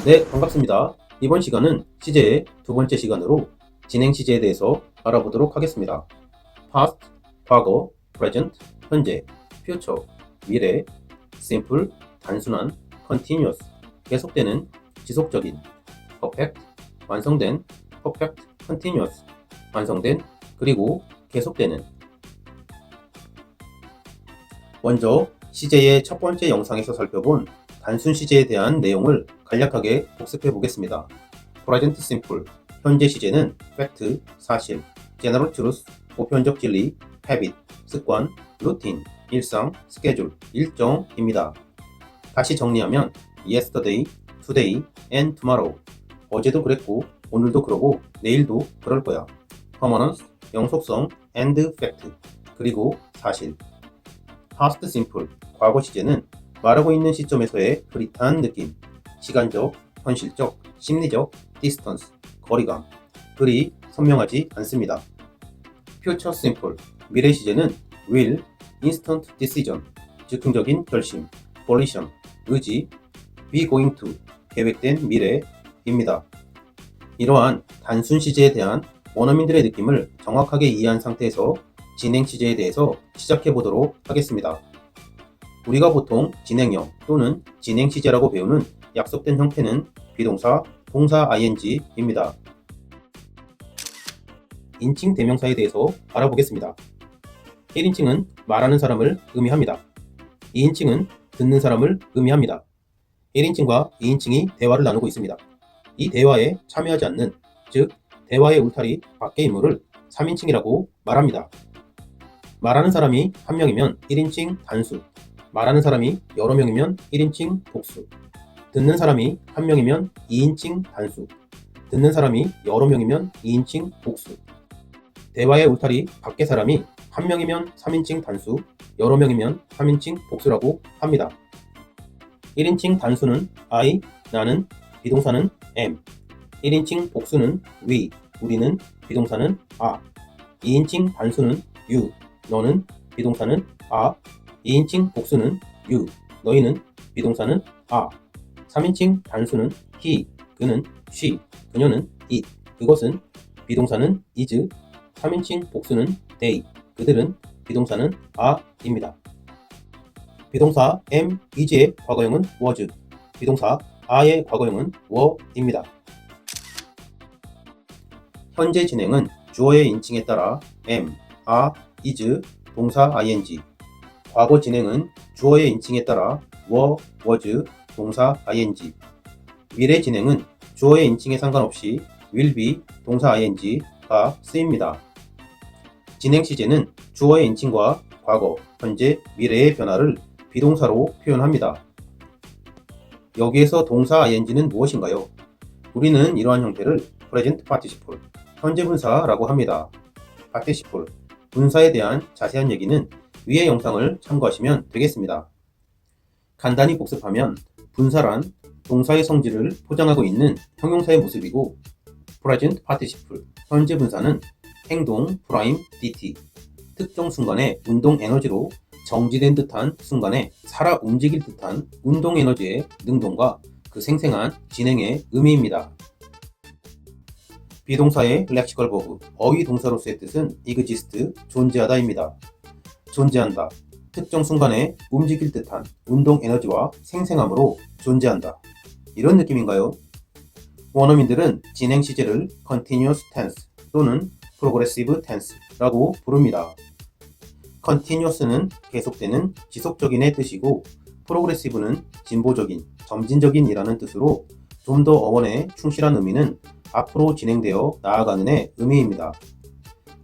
네, 반갑습니다. 이번 시간은 시제의 두 번째 시간으로 진행 시제에 대해서 알아보도록 하겠습니다. past, 과거, present, 현재, future, 미래, simple, 단순한, continuous, 계속되는, 지속적인, perfect, 완성된, perfect, continuous, 완성된, 그리고 계속되는. 먼저 시제의 첫 번째 영상에서 살펴본 단순 시제에 대한 내용을 간략하게 복습해 보겠습니다. present simple, 현재 시제는 fact, 사실, general truth, 보편적 진리, habit, 습관, routine, 일상, schedule, 일정입니다. 다시 정리하면 yesterday, today, and tomorrow, 어제도 그랬고 오늘도 그러고 내일도 그럴 거야. permanence, 영속성, and fact, 그리고 사실. past simple, 과거 시제는 말하고 있는 시점에서의 흐릿한 느낌, 시간적, 현실적, 심리적, distance, 거리감, 그리 선명하지 않습니다. future simple, 미래 시제는 will, instant decision, 즉흥적인 결심, volition, 의지, be going to, 계획된 미래입니다. 이러한 단순 시제에 대한 원어민들의 느낌을 정확하게 이해한 상태에서 진행 시제에 대해서 시작해 보도록 하겠습니다. 우리가 보통 진행형 또는 진행 시제라고 배우는 약속된 형태는 비동사, 동사 ing입니다. 인칭 대명사에 대해서 알아보겠습니다. 1인칭은 말하는 사람을 의미합니다. 2인칭은 듣는 사람을 의미합니다. 1인칭과 2인칭이 대화를 나누고 있습니다. 이 대화에 참여하지 않는, 즉 대화의 울타리 밖의 인물을 3인칭이라고 말합니다. 말하는 사람이 한 명이면 1인칭 단수, 말하는 사람이 여러 명이면 1인칭 복수, 듣는 사람이 한 명이면 2인칭 단수, 듣는 사람이 여러 명이면 2인칭 복수, 대화의 울타리 밖의 사람이 한 명이면 3인칭 단수, 여러 명이면 3인칭 복수라고 합니다. 1인칭 단수는 I, 나는, 비동사는 am, 1인칭 복수는 we, 우리는, 비동사는 are, 2인칭 단수는 you, 너는, 비동사는 are, 2인칭 복수는 you, 너희는, 비동사는 are, 3인칭 단수는 he, 그는, she, 그녀는 it, 그것은, 비동사는 is, 3인칭 복수는 they, 그들은, 비동사는 are입니다. 비동사 am, is의 과거형은 was, 비동사 are의 과거형은 were입니다. 현재 진행은 주어의 인칭에 따라 am, are, is, 동사 ing, 과거 진행은 주어의 인칭에 따라 were, was, 동사 ing, 미래 진행은 주어의 인칭에 상관없이 will be, 동사 ing가 쓰입니다. 진행 시제는 주어의 인칭과 과거, 현재, 미래의 변화를 비동사로 표현합니다. 여기에서 동사 ing는 무엇인가요? 우리는 이러한 형태를 present participle, 현재 분사라고 합니다. participle, 분사에 대한 자세한 얘기는 위의 영상을 참고하시면 되겠습니다. 간단히 복습하면 분사란 동사의 성질을 포장하고 있는 형용사의 모습이고, present participle, 현재 분사는 행동 프라임 dt, 특정 순간의 운동 에너지로 정지된 듯한 순간에 살아 움직일 듯한 운동 에너지의 능동과 그 생생한 진행의 의미입니다. 비동사의 렉시컬 버브, 어휘 동사로서의 뜻은 exist, 존재하다입니다. 존재한다, 특정 순간에 움직일 듯한 운동 에너지와 생생함으로 존재한다, 이런 느낌인가요? 원어민들은 진행 시제를 continuous tense 또는 progressive tense라고 부릅니다. continuous는 계속되는, 지속적인의 뜻이고, progressive는 진보적인, 점진적인이라는 뜻으로 좀 더 어원에 충실한 의미는 앞으로 진행되어 나아가는의 의미입니다.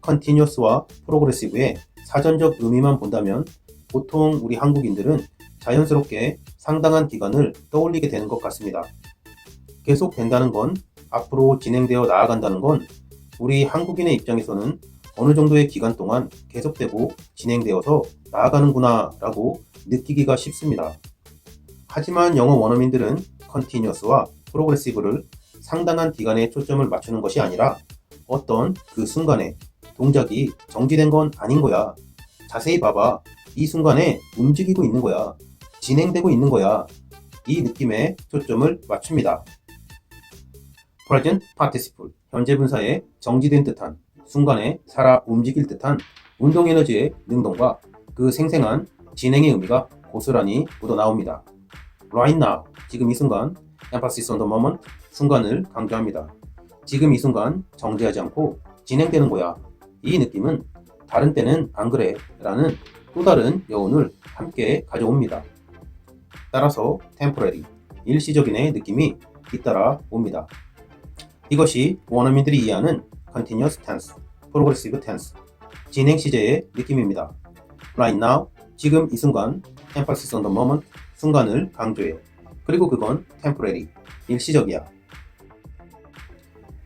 continuous와 progressive의 사전적 의미만 본다면 보통 우리 한국인들은 자연스럽게 상당한 기간을 떠올리게 되는 것 같습니다. 계속된다는 건, 앞으로 진행되어 나아간다는 건 우리 한국인의 입장에서는 어느 정도의 기간 동안 계속되고 진행되어서 나아가는구나 라고 느끼기가 쉽습니다. 하지만 영어 원어민들은 continuous와 progressive를 상당한 기간에 초점을 맞추는 것이 아니라 어떤 그 순간에 동작이 정지된 건 아닌 거야, 자세히 봐봐, 이 순간에 움직이고 있는 거야, 진행되고 있는 거야, 이 느낌에 초점을 맞춥니다. present participle, 현재 분사의 정지된 듯한, 순간에 살아 움직일 듯한 운동 에너지의 능동과 그 생생한 진행의 의미가 고스란히 묻어나옵니다. right now, 지금 이 순간, emphasis on the moment, 순간을 강조합니다. 지금 이 순간 정지하지 않고 진행되는 거야. 이 느낌은 다른 때는 안 그래 라는 또 다른 여운을 함께 가져옵니다. 따라서 temporary, 일시적인의 느낌이 뒤따라 옵니다. 이것이 원어민들이 이해하는 continuous tense, progressive tense, 진행 시제의 느낌입니다. right now, 지금 이 순간, emphasis on the moment, 순간을 강조해. 그리고 그건 temporary, 일시적이야.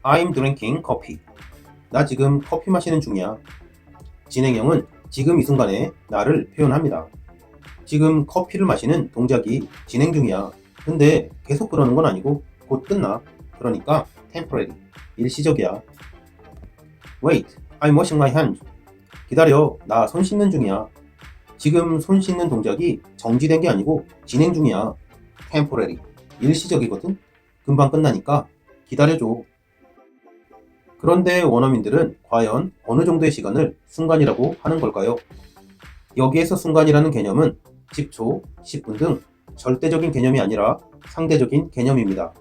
I'm drinking coffee. 나 지금 커피 마시는 중이야. 진행형은 지금 이 순간에 나를 표현합니다. 지금 커피를 마시는 동작이 진행 중이야. 근데 계속 그러는 건 아니고 곧 끝나. 그러니까 temporary, 일시적이야. Wait, I'm washing my hands. 기다려, 나 손 씻는 중이야. 지금 손 씻는 동작이 정지된 게 아니고 진행 중이야. temporary, 일시적이거든. 금방 끝나니까 기다려줘. 그런데 원어민들은 과연 어느 정도의 시간을 순간이라고 하는 걸까요? 여기에서 순간이라는 개념은 10초, 10분 등 절대적인 개념이 아니라 상대적인 개념입니다.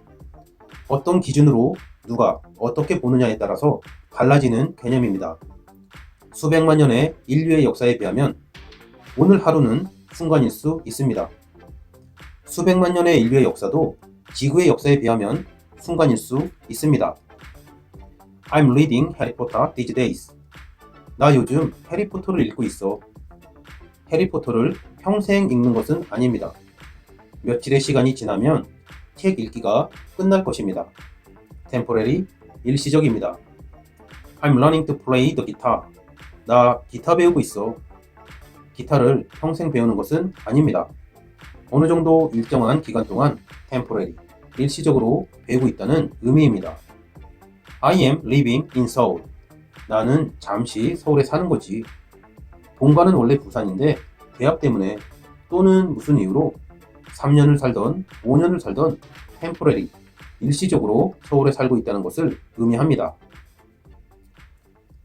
어떤 기준으로 누가 어떻게 보느냐에 따라서 달라지는 개념입니다. 수백만 년의 인류의 역사에 비하면 오늘 하루는 순간일 수 있습니다. 수백만 년의 인류의 역사도 지구의 역사에 비하면 순간일 수 있습니다. I'm reading Harry Potter these days. 나 요즘 해리포터를 읽고 있어. 해리포터를 평생 읽는 것은 아닙니다. 며칠의 시간이 지나면 책 읽기가 끝날 것입니다. temporary, 일시적입니다. I'm learning to play the guitar. 나 기타 배우고 있어. 기타를 평생 배우는 것은 아닙니다. 어느 정도 일정한 기간 동안 temporary, 일시적으로 배우고 있다는 의미입니다. I am living in Seoul. 나는 잠시 서울에 사는 거지. 본가는 원래 부산인데 대학 때문에 또는 무슨 이유로 3년을 살던 5년을 살던 temporary, 일시적으로 서울에 살고 있다는 것을 의미합니다.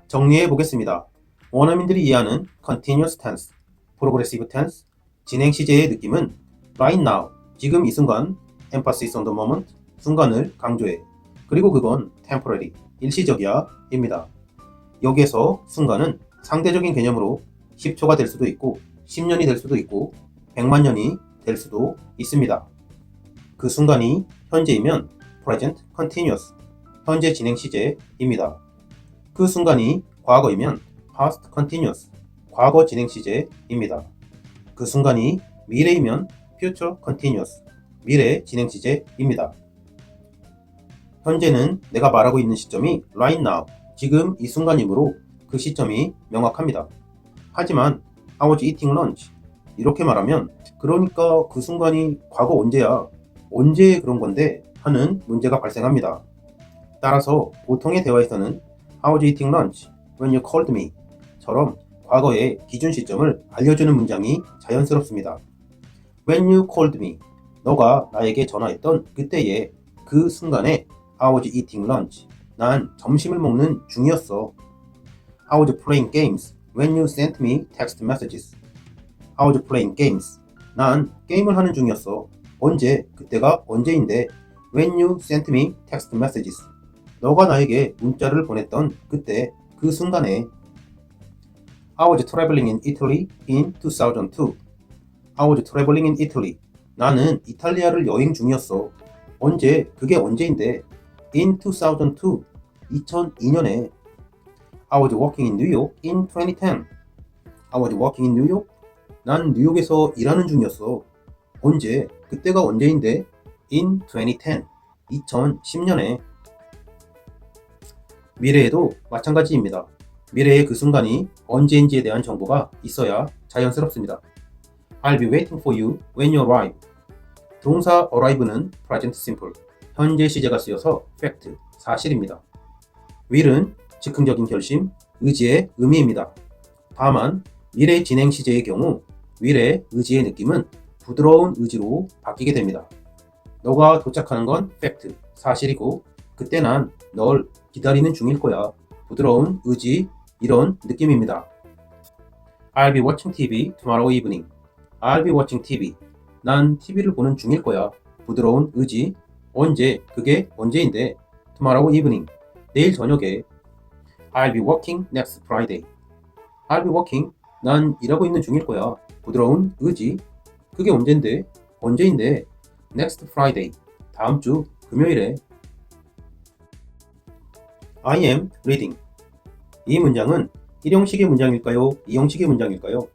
정리해 보겠습니다. 원어민들이 이해하는 continuous tense, progressive tense, 진행 시제의 느낌은 right now, 지금 이 순간, emphasis on the moment, 순간을 강조해. 그리고 그건 temporary, 일시적이야 입니다. 여기에서 순간은 상대적인 개념으로 10초가 될 수도 있고 10년이 될 수도 있고 100만 년이 될 수도 있습니다. 그 순간이 현재이면 present continuous, 현재 진행 시제입니다. 그 순간이 과거이면 past continuous, 과거 진행 시제입니다. 그 순간이 미래이면 future continuous, 미래 진행 시제입니다. 현재는 내가 말하고 있는 시점이 right now, 지금 이 순간이므로 그 시점이 명확합니다. 하지만 I was eating lunch, 이렇게 말하면 그러니까 그 순간이 과거 언제야? 언제 그런 건데? 하는 문제가 발생합니다. 따라서 보통의 대화에서는 I was eating lunch when you called me 처럼 과거의 기준 시점을 알려주는 문장이 자연스럽습니다. When you called me, 너가 나에게 전화했던 그때에 그 순간에 I was eating lunch, 난 점심을 먹는 중이었어. I was playing games when you sent me text messages. I was playing games, 난 게임을 하는 중이었어. 언제? 그때가 언제인데? When you sent me text messages, 너가 나에게 문자를 보냈던 그때, 그 순간에. I was traveling in Italy in 2002. I was traveling in Italy, 나는 이탈리아를 여행 중이었어. 언제? 그게 언제인데? In 2002, 2002년에. I was working in New York in 2010. I was working in New York, 난 뉴욕에서 일하는 중이었어. 언제? 그때가 언제인데? In 2010, 2010년에. 미래에도 마찬가지입니다. 미래의 그 순간이 언제인지에 대한 정보가 있어야 자연스럽습니다. I'll be waiting for you when you arrive. 동사 arrive는 present simple, 현재 시제가 쓰여서 fact, 사실입니다. will은 즉흥적인 결심, 의지의 의미입니다. 다만 미래 진행 시제의 경우 will의 의지의 느낌은 부드러운 의지로 바뀌게 됩니다. 너가 도착하는 건 fact, 사실이고 그때 난 널 기다리는 중일 거야. 부드러운 의지, 이런 느낌입니다. I'll be watching TV tomorrow evening. I'll be watching TV. 난 TV를 보는 중일 거야. 부드러운 의지. 언제? 그게 언제인데? Tomorrow evening. 내일 저녁에. I'll be working next Friday. I'll be working. 난 일하고 있는 중일 거야. 부드러운 의지. 그게 언젠데? 언제인데? Next Friday. 다음 주 금요일에. I am reading. 이 문장은 1형식의 문장일까요? 2형식의 문장일까요?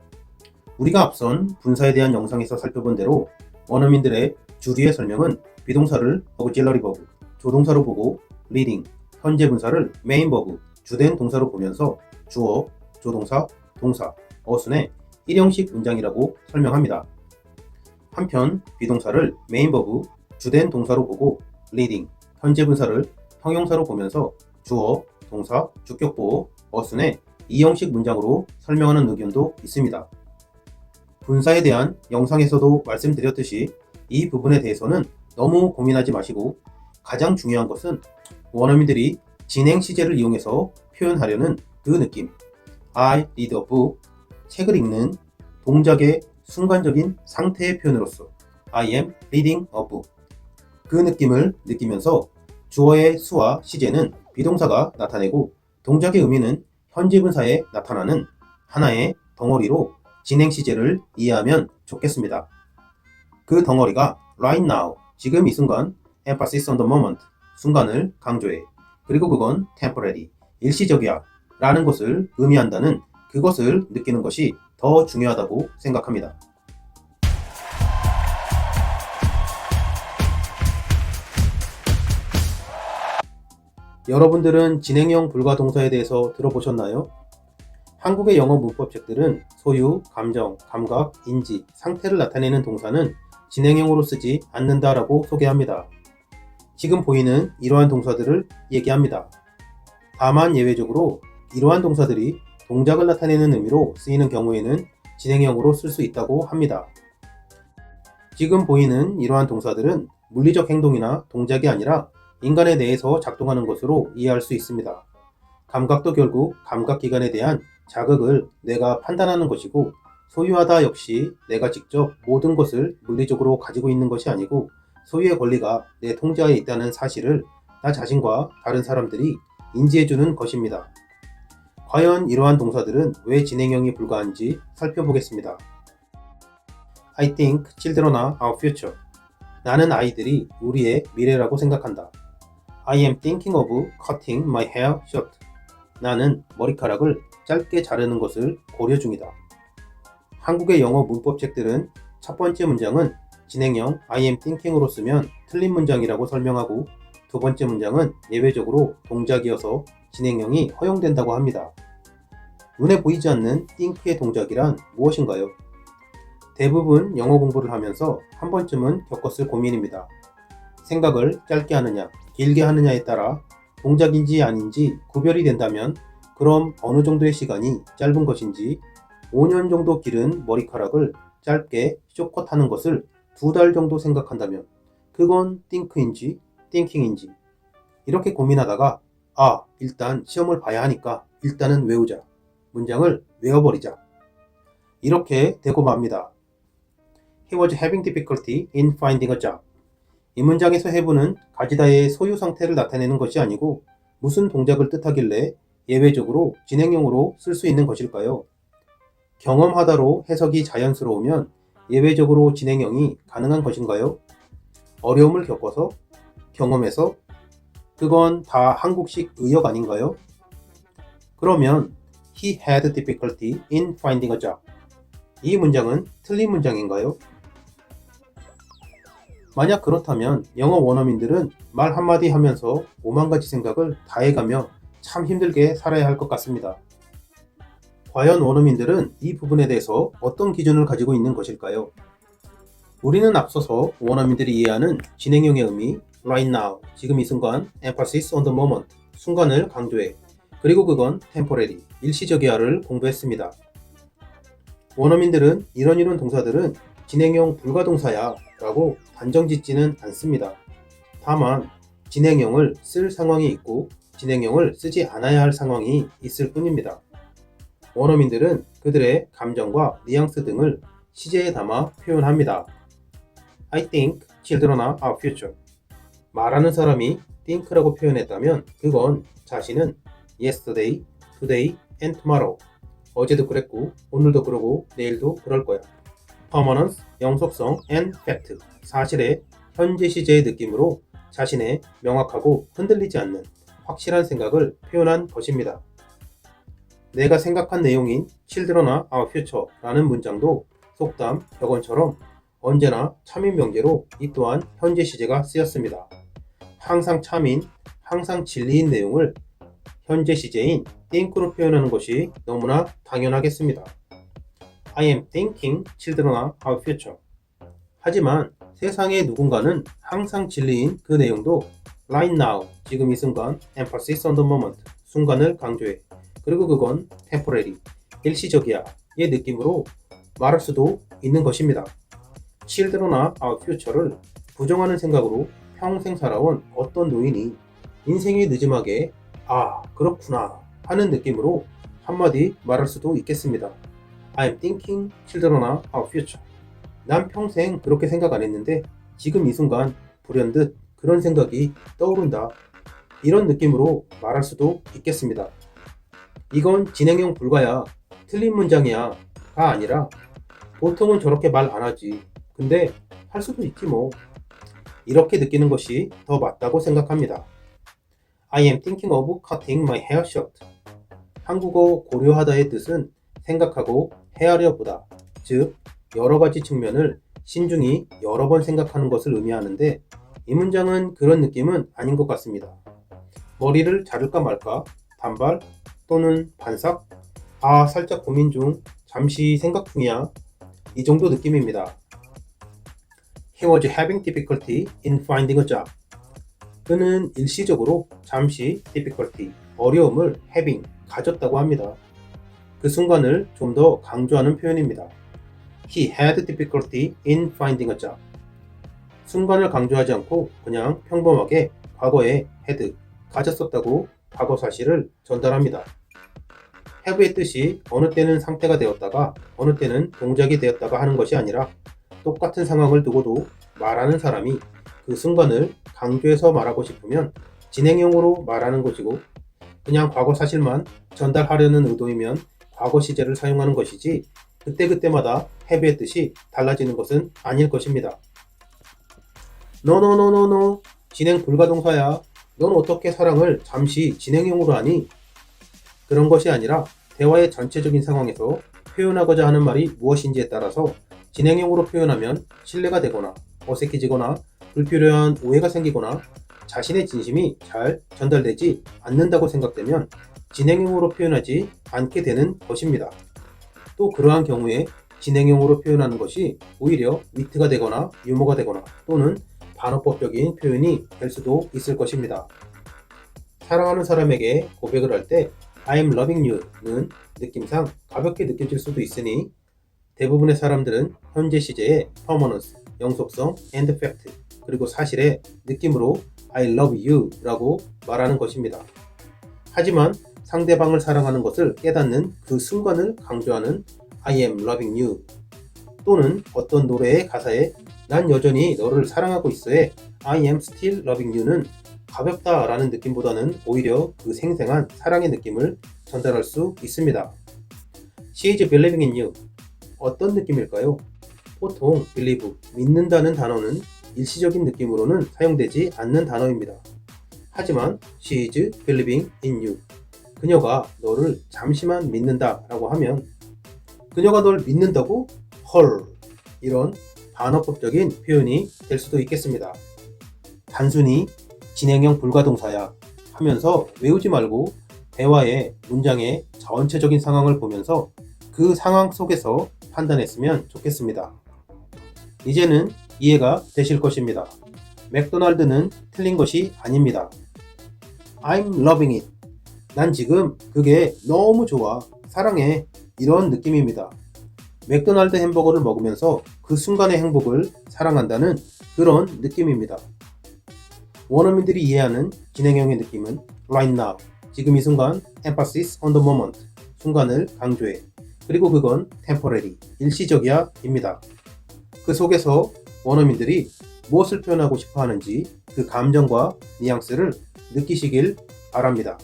우리가 앞선 분사에 대한 영상에서 살펴본 대로 원어민들의 주류의 설명은 비동사를 auxiliary verb, 조동사로 보고 reading, 현재 분사를 main verb, 주된 동사로 보면서 주어, 조동사, 동사, 어순의 1형식 문장이라고 설명합니다. 한편 비동사를 main verb, 주된 동사로 보고 reading, 현재 분사를 형용사로 보면서 주어, 동사, 주격보호, 어순의 2형식 문장으로 설명하는 의견도 있습니다. 분사에 대한 영상에서도 말씀드렸듯이 이 부분에 대해서는 너무 고민하지 마시고 가장 중요한 것은 원어민들이 진행 시제를 이용해서 표현하려는 그 느낌. I read a book. 책을 읽는 동작의 순간적인 상태의 표현으로서 I am reading a book. 그 느낌을 느끼면서 주어의 수와 시제는 비동사가 나타내고 동작의 의미는 현재 분사에 나타나는 하나의 덩어리로 진행 시제를 이해하면 좋겠습니다. 그 덩어리가 right now, 지금 이 순간, emphasis on the moment, 순간을 강조해. 그리고 그건 temporary, 일시적이야 라는 것을 의미한다는 그것을 느끼는 것이 더 중요하다고 생각합니다. 여러분들은 진행형 불가동사에 대해서 들어보셨나요? 한국의 영어 문법 책들은 소유, 감정, 감각, 인지, 상태를 나타내는 동사는 진행형으로 쓰지 않는다라고 소개합니다. 지금 보이는 이러한 동사들을 얘기합니다. 다만 예외적으로 이러한 동사들이 동작을 나타내는 의미로 쓰이는 경우에는 진행형으로 쓸 수 있다고 합니다. 지금 보이는 이러한 동사들은 물리적 행동이나 동작이 아니라 인간의 뇌에서 작동하는 것으로 이해할 수 있습니다. 감각도 결국 감각기관에 대한 자극을 뇌가 판단하는 것이고 소유하다 역시 내가 직접 모든 것을 물리적으로 가지고 있는 것이 아니고 소유의 권리가 내 통제하에 있다는 사실을 나 자신과 다른 사람들이 인지해주는 것입니다. 과연 이러한 동사들은 왜 진행형이 불가한지 살펴보겠습니다. I think children are our future. 나는 아이들이 우리의 미래라고 생각한다. I am thinking of cutting my hair short. 나는 머리카락을 짧게 자르는 것을 고려 중이다. 한국의 영어 문법 책들은 첫 번째 문장은 진행형 I am thinking으로 쓰면 틀린 문장이라고 설명하고 두 번째 문장은 예외적으로 동작이어서 진행형이 허용된다고 합니다. 눈에 보이지 않는 think의 동작이란 무엇인가요? 대부분 영어 공부를 하면서 한 번쯤은 겪었을 고민입니다. 생각을 짧게 하느냐, 길게 하느냐에 따라 동작인지 아닌지 구별이 된다면 그럼 어느 정도의 시간이 짧은 것인지 5년 정도 기른 머리카락을 짧게 숏컷하는 것을 2달 정도 생각한다면 그건 think인지 thinking인지 이렇게 고민하다가 일단 시험을 봐야 하니까 일단은 외우자. 문장을 외워버리자. 이렇게 되고 맙니다. He was having difficulty in finding a job. 이 문장에서 have는 가지다의 소유 상태를 나타내는 것이 아니고 무슨 동작을 뜻하길래 예외적으로 진행형으로 쓸 수 있는 것일까요? 경험하다로 해석이 자연스러우면 예외적으로 진행형이 가능한 것인가요? 어려움을 겪어서? 경험해서? 그건 다 한국식 의역 아닌가요? 그러면 He had difficulty in finding a job. 이 문장은 틀린 문장인가요? 만약 그렇다면 영어 원어민들은 말 한마디 하면서 5만 가지 생각을 다 해가며 참 힘들게 살아야 할 것 같습니다. 과연 원어민들은 이 부분에 대해서 어떤 기준을 가지고 있는 것일까요? 우리는 앞서서 원어민들이 이해하는 진행형의 의미, right now, 지금 이 순간, emphasis on the moment, 순간을 강조해, 그리고 그건 temporary, 일시적이야를 공부했습니다. 원어민들은 이런 동사들은 진행형 불가동사야 라고 단정 짓지는 않습니다. 다만 진행형을 쓸 상황이 있고 진행형을 쓰지 않아야 할 상황이 있을 뿐입니다. 원어민들은 그들의 감정과 뉘앙스 등을 시제에 담아 표현합니다. I think children are our future. 말하는 사람이 think라고 표현했다면 그건 자신은 yesterday, today, and tomorrow. 어제도 그랬고 오늘도 그러고 내일도 그럴 거야. permanence, 영속성, and fact. 사실의 현재 시제의 느낌으로 자신의 명확하고 흔들리지 않는 확실한 생각을 표현한 것입니다. 내가 생각한 내용인 children are our future 라는 문장도 속담, 격언처럼 언제나 참인 명제로 이 또한 현재 시제가 쓰였습니다. 항상 참인, 항상 진리인 내용을 현재 시제인 think로 표현하는 것이 너무나 당연하겠습니다. I am thinking children are our future. 하지만 세상의 누군가는 항상 진리인 그 내용도 right now, 지금 이 순간, emphasis on the moment, 순간을 강조해. 그리고 그건 temporary, 일시적이야 의 느낌으로 말할 수도 있는 것입니다. children are our future를 부정하는 생각으로 평생 살아온 어떤 노인이 인생의 늦음하게 아 그렇구나 하는 느낌으로 한마디 말할 수도 있겠습니다. I'm thinking children are our future. 난 평생 그렇게 생각 안 했는데 지금 이 순간 불현듯 그런 생각이 떠오른다. 이런 느낌으로 말할 수도 있겠습니다. 이건 진행형 불가야, 틀린 문장이야 가 아니라 보통은 저렇게 말 안 하지. 근데 할 수도 있지 뭐. 이렇게 느끼는 것이 더 맞다고 생각합니다. I am thinking of cutting my hair short. 한국어 고려하다의 뜻은 생각하고 헤아려 보다. 즉, 여러 가지 측면을 신중히 여러 번 생각하는 것을 의미하는데 이 문장은 그런 느낌은 아닌 것 같습니다. 머리를 자를까 말까, 단발 또는 반삭, 아 살짝 고민 중, 잠시 생각 중이야. 이 정도 느낌입니다. He was having difficulty in finding a job. 그는 일시적으로 잠시 difficulty, 어려움을 having, 가졌다고 합니다. 그 순간을 좀 더 강조하는 표현입니다. He had difficulty in finding a job. 순간을 강조하지 않고 그냥 평범하게 과거에 had, 가졌었다고 과거 사실을 전달합니다. have의 뜻이 어느 때는 상태가 되었다가 어느 때는 동작이 되었다가 하는 것이 아니라 똑같은 상황을 두고도 말하는 사람이 그 순간을 강조해서 말하고 싶으면 진행형으로 말하는 것이고 그냥 과거 사실만 전달하려는 의도이면 과거 시제를 사용하는 것이지 그때그때마다 have의 뜻이 달라지는 것은 아닐 것입니다. No, 진행 불가동사야. 넌 어떻게 사랑을 잠시 진행형으로 하니? 그런 것이 아니라 대화의 전체적인 상황에서 표현하고자 하는 말이 무엇인지에 따라서 진행형으로 표현하면 신뢰가 되거나 어색해지거나 불필요한 오해가 생기거나 자신의 진심이 잘 전달되지 않는다고 생각되면 진행형으로 표현하지 않게 되는 것입니다. 또 그러한 경우에 진행형으로 표현하는 것이 오히려 위트가 되거나 유머가 되거나 또는 반어법적인 표현이 될 수도 있을 것입니다. 사랑하는 사람에게 고백을 할 때 I'm loving you는 느낌상 가볍게 느껴질 수도 있으니 대부분의 사람들은 현재 시제의 permanence, 영속성, and fact, 그리고 사실의 느낌으로 I love you 라고 말하는 것입니다. 하지만 상대방을 사랑하는 것을 깨닫는 그 순간을 강조하는 I am loving you 또는 어떤 노래의 가사에 난 여전히 너를 사랑하고 있어에 I am still loving you는 가볍다 라는 느낌보다는 오히려 그 생생한 사랑의 느낌을 전달할 수 있습니다. She is believing in you. 어떤 느낌일까요? 보통 believe, 믿는다는 단어는 일시적인 느낌으로는 사용되지 않는 단어입니다. 하지만 she is believing in you. 그녀가 너를 잠시만 믿는다 라고 하면 그녀가 널 믿는다고? 헐. 이런 반어법적인 표현이 될 수도 있겠습니다. 단순히 진행형 불가동사야 하면서 외우지 말고 대화의 문장의 전체적인 상황을 보면서 그 상황 속에서 판단했으면 좋겠습니다. 이제는 이해가 되실 것입니다. 맥도날드는 틀린 것이 아닙니다. I'm loving it. 난 지금 그게 너무 좋아. 사랑해. 이런 느낌입니다. 맥도날드 햄버거를 먹으면서 그 순간의 행복을 사랑한다는 그런 느낌입니다. 원어민들이 이해하는 진행형의 느낌은 right now, 지금 이 순간, emphasis on the moment, 순간을 강조해. 그리고 그건 temporary, 일시적이야 입니다. 그 속에서 원어민들이 무엇을 표현하고 싶어 하는지 그 감정과 뉘앙스를 느끼시길 바랍니다.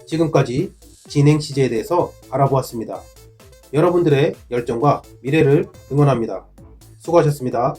지금까지 진행 시제에 대해서 알아보았습니다. 여러분들의 열정과 미래를 응원합니다. 수고하셨습니다.